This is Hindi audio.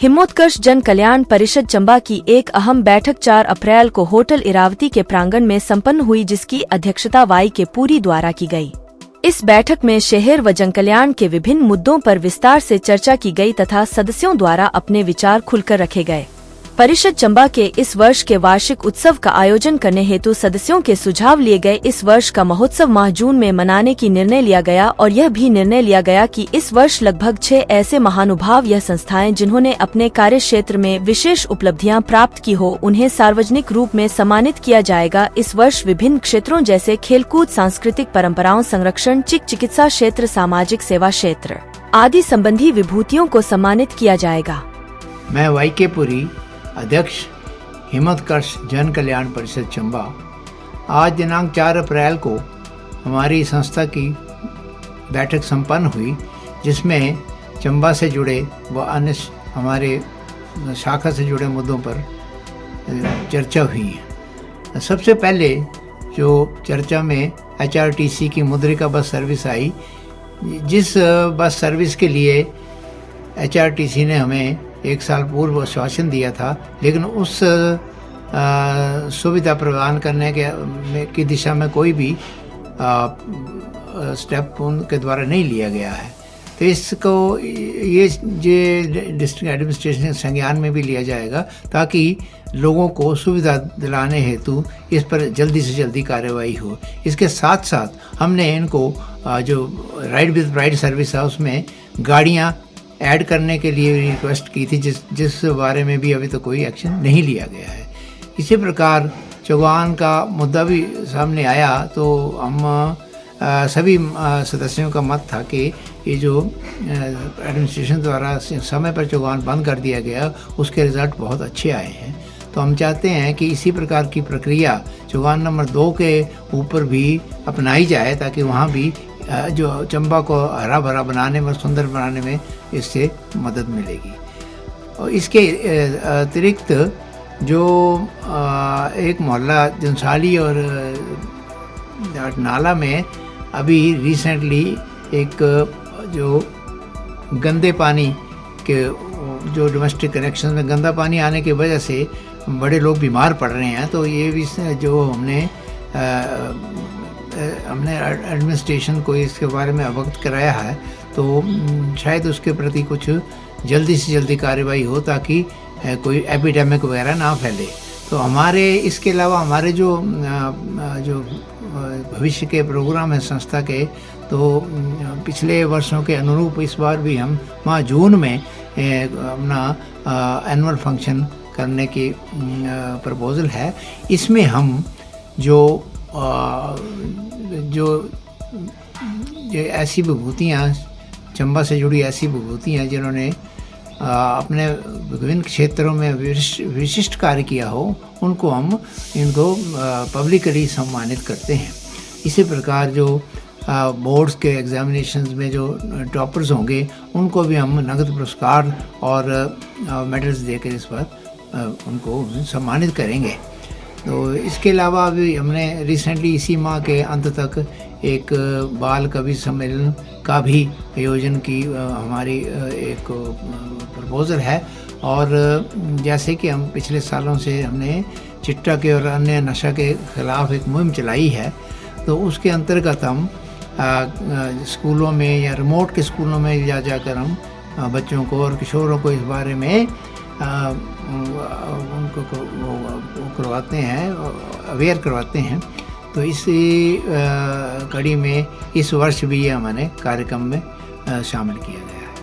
हिमोत्कर्ष जन कल्याण परिषद चंबा की एक अहम बैठक 4 अप्रैल को होटल इरावती के प्रांगण में संपन्न हुई, जिसकी अध्यक्षता वाई के पुरी द्वारा की गई। इस बैठक में शहर व जनकल्याण के विभिन्न मुद्दों पर विस्तार से चर्चा की गई तथा सदस्यों द्वारा अपने विचार खुलकर रखे गए। परिषद चंबा के इस वर्ष के वार्षिक उत्सव का आयोजन करने हेतु सदस्यों के सुझाव लिए गए। इस वर्ष का महोत्सव माह जून में मनाने की निर्णय लिया गया और यह भी निर्णय लिया गया कि इस वर्ष लगभग 6 ऐसे महानुभाव या संस्थाएं जिन्होंने अपने कार्य क्षेत्र में विशेष उपलब्धियां प्राप्त की हो, उन्हें सार्वजनिक रूप में सम्मानित किया जाएगा। इस वर्ष विभिन्न क्षेत्रों जैसे खेलकूद, सांस्कृतिक परंपराओं संरक्षण, चिकित्सा क्षेत्र, सामाजिक सेवा क्षेत्र आदि संबंधी विभूतियों को सम्मानित किया जाएगा। मैं वाई के पुरी, अध्यक्ष हिमोत्कर्ष जन कल्याण परिषद चंबा, आज दिनांक 4 अप्रैल को हमारी संस्था की बैठक संपन्न हुई, जिसमें चंबा से जुड़े व अन्य हमारे शाखा से जुड़े मुद्दों पर चर्चा हुई है। सबसे पहले जो चर्चा में HRTC की मुद्रिका बस सर्विस आई, जिस बस सर्विस के लिए HRTC ने हमें 1 साल पूर्व आश्वासन दिया था, लेकिन उस सुविधा प्रदान करने की दिशा में कोई भी स्टेप उनके द्वारा नहीं लिया गया है। तो इसको ये डिस्ट्रिक्ट एडमिनिस्ट्रेशन संज्ञान में भी लिया जाएगा, ताकि लोगों को सुविधा दिलाने हेतु इस पर जल्दी से जल्दी कार्रवाई हो। इसके साथ साथ हमने इनको जो राइड विद प्राइड सर्विस है उसमें गाड़ियाँ ऐड करने के लिए रिक्वेस्ट की थी, जिस बारे में भी अभी तो कोई एक्शन नहीं लिया गया है। इसी प्रकार चौगान का मुद्दा भी सामने आया, तो हम सभी सदस्यों का मत था कि ये जो एडमिनिस्ट्रेशन द्वारा समय पर चौगान बंद कर दिया गया, उसके रिज़ल्ट बहुत अच्छे आए हैं। तो हम चाहते हैं कि इसी प्रकार की प्रक्रिया चौगान नंबर 2 के ऊपर भी अपनाई जाए, ताकि वहाँ भी जो चंबा को हरा भरा बनाने में, सुंदर बनाने में इससे मदद मिलेगी। और इसके अतिरिक्त जो एक मोहल्ला जंसाली और नाला में अभी रिसेंटली एक जो गंदे पानी के जो डोमेस्टिक कनेक्शन में गंदा पानी आने की वजह से बड़े लोग बीमार पड़ रहे हैं, तो ये भी जो हमने एडमिनिस्ट्रेशन को इसके बारे में अवगत कराया है, तो शायद उसके प्रति कुछ जल्दी से जल्दी कार्रवाई हो, ताकि कोई एपिडेमिक वगैरह ना फैले। तो हमारे इसके अलावा हमारे जो भविष्य के प्रोग्राम हैं संस्था के, तो पिछले वर्षों के अनुरूप इस बार भी हम माह जून में अपना एनुअल फंक्शन करने की प्रपोज़ल है। इसमें हम जो ऐसी विभूतियाँ, चंबा से जुड़ी ऐसी विभूतियाँ जिन्होंने अपने विभिन्न क्षेत्रों में विशिष्ट कार्य किया हो, उनको हम इनको पब्लिकली सम्मानित करते हैं। इसी प्रकार जो बोर्ड्स के एग्जामिनेशंस में जो टॉपर्स होंगे, उनको भी हम नगद पुरस्कार और मेडल्स देकर इस बार उनको सम्मानित करेंगे। तो इसके अलावा अभी हमने रिसेंटली इसी माह के अंत तक एक बाल कवि सम्मेलन का भी आयोजन की हमारी एक प्रपोज़ल है। और जैसे कि हम पिछले सालों से हमने चिट्टा के और अन्य नशा के ख़िलाफ़ एक मुहिम चलाई है, तो उसके अंतर्गत हम स्कूलों में या रिमोट के स्कूलों में जाकर हम बच्चों को और किशोरों को इस बारे में उनको करवाते हैं, अवेयर करवाते हैं। तो इसी कड़ी में इस वर्ष भी ये हमारे कार्यक्रम में शामिल किया गया।